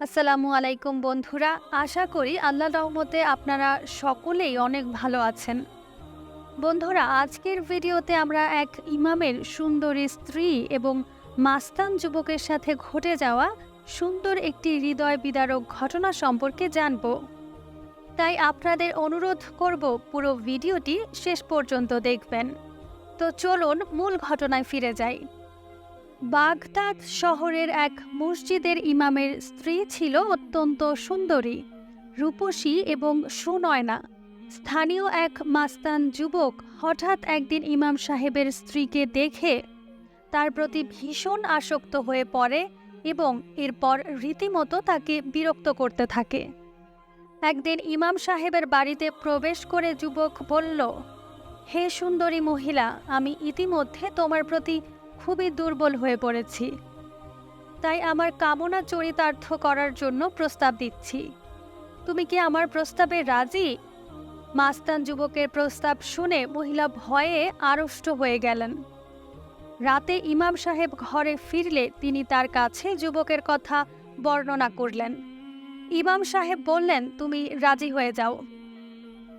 আসসালামু আলাইকুম বন্ধুরা। আশা করি আল্লাহর রহমতে আপনারা সকলেই অনেক ভালো আছেন। বন্ধুরা, আজকের ভিডিওতে আমরা এক ইমামের সুন্দরী স্ত্রী এবং মাস্তান যুবকের সাথে ঘটে যাওয়া সুন্দর একটি হৃদয় বিদারক ঘটনা সম্পর্কে জানব। তাই আপনাদের অনুরোধ করব পুরো ভিডিওটি শেষ পর্যন্ত দেখবেন। তো চলুন মূল ঘটনায় ফিরে যাই। বাগদাদ শহরের এক মসজিদের ইমামের স্ত্রী ছিল অত্যন্ত সুন্দরী, রূপসী এবং সুনয়না। স্থানীয় এক মাস্তান যুবক হঠাৎ একদিন ইমাম সাহেবের স্ত্রীকে দেখে তার প্রতি ভীষণ আসক্ত হয়ে পড়ে এবং এরপর রীতিমতো তাকে বিরক্ত করতে থাকে। একদিন ইমাম সাহেবের বাড়িতে প্রবেশ করে যুবক বলল, হে সুন্দরী মহিলা, আমি ইতিমধ্যে তোমার প্রতি খুবই দুর্বল হয়ে পড়েছি, তাই আমার কামনা চরিতার্থ করার জন্য প্রস্তাব দিচ্ছি। তুমি কি আমার প্রস্তাবে রাজি? মাস্তান যুবকের প্রস্তাব শুনে মহিলা ভয়ে আড়ষ্ট হয়ে গেলেন। রাতে ইমাম সাহেব ঘরে ফিরলে তিনি তার কাছে যুবকের কথা বর্ণনা করলেন। ইমাম সাহেব বললেন, তুমি রাজি হয়ে যাও,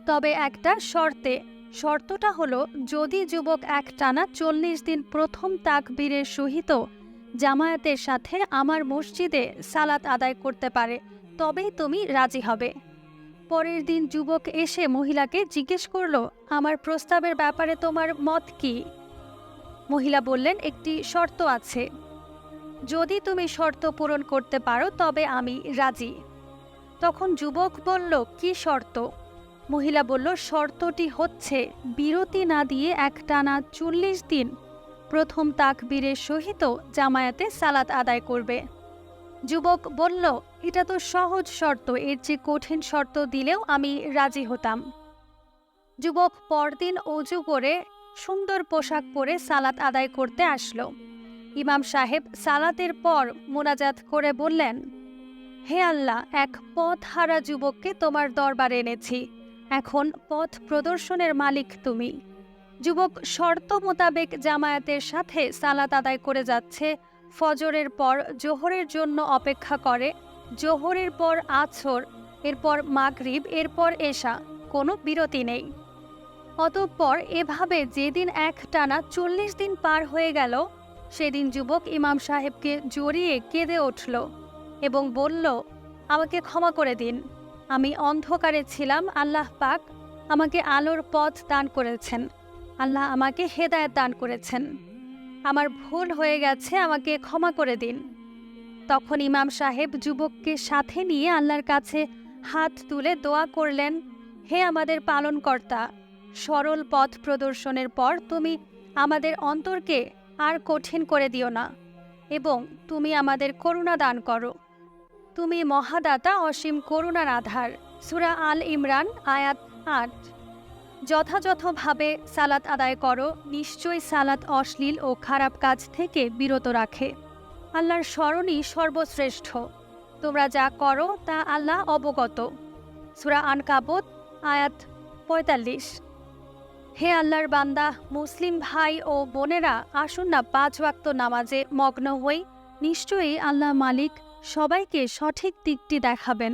তবে একটা শর্তে। শর্তটা হলো, যদি যুবক একটানা 40 দিন প্রথম তাকবীরের সহিত জামায়াতের সাথে আমার মসজিদে সালাত আদায় করতে পারে, তবেই তুমি রাজি হবে। পরের দিন যুবক এসে মহিলাকে জিজ্ঞেস করল, আমার প্রস্তাবের ব্যাপারে তোমার মত কি? মহিলা বললেন, একটি শর্ত আছে। যদি তুমি শর্ত পূরণ করতে পারো তবে আমি রাজি। তখন যুবক বলল, কি শর্ত? মহিলা বলল, শর্তটি হচ্ছে বিরতি না দিয়ে একটানা 40 দিন প্রথম তাকবীরের সহিত জামায়াতে সালাত আদায় করবে। যুবক বলল, এটা তো সহজ শর্ত, এর চেয়ে কঠিন শর্ত দিলেও আমি রাজি হতাম। যুবক পরদিন অজু করে সুন্দর পোশাক পরে সালাত আদায় করতে আসলো। ইমাম সাহেব সালাতের পর মোনাজাত করে বললেন, হে আল্লাহ, এক পথহারা যুবককে তোমার দরবারে এনেছি, এখন পথ প্রদর্শনের মালিক তুমি। যুবক শর্ত মোতাবেক জামায়াতের সাথে সালাত আদায় করে যাচ্ছে। ফজরের পর জোহরের জন্য অপেক্ষা করে, জোহরের পর আছর, এরপর মাগরিব, এরপর এশা, কোনো বিরতি নেই। অতঃপর এভাবে যেদিন একটানা 40 দিন পার হয়ে গেল, সেদিন যুবক ইমাম সাহেবকে জড়িয়ে কেঁদে উঠল এবং বলল, আমাকে ক্ষমা করে দিন, আমি অন্ধকারে ছিলাম, আল্লাহ পাক আমাকে আলোর পথ দান করেছেন, আল্লাহ আমাকে হেদায়েত দান করেছেন, আমার ভুল হয়ে গেছে, আমাকে ক্ষমা করে দিন। তখন ইমাম সাহেব যুবককে সাথে নিয়ে আল্লাহর কাছে হাত তুলে দোয়া করলেন, হে আমাদের পালনকর্তা, সরল পথ প্রদর্শনের পর তুমি আমাদের অন্তরকে আর কঠিন করে দিও না এবং তুমি আমাদের করুণা দান করো। তুমি মহাদাতা, অসীম করুণার আধার। সূরা আল ইমরান আয়াত 8। যথাযথভাবে সালাত আদায় করো, নিশ্চয়ই সালাত অশ্লীল ও খারাপ কাজ থেকে বিরত রাখে। আল্লাহর স্মরণই সর্বশ্রেষ্ঠ। তোমরা যা করো তা আল্লাহ অবগত। সূরা আনকাবুত আয়াত 45। হে আল্লাহর বান্দা, মুসলিম ভাই ও বোনেরা, আসুন না 5 ওয়াক্ত নামাজে মগ্ন হই। নিশ্চয়ই আল্লাহ মালিক সবাইকে সঠিক দিকটি দেখাবেন।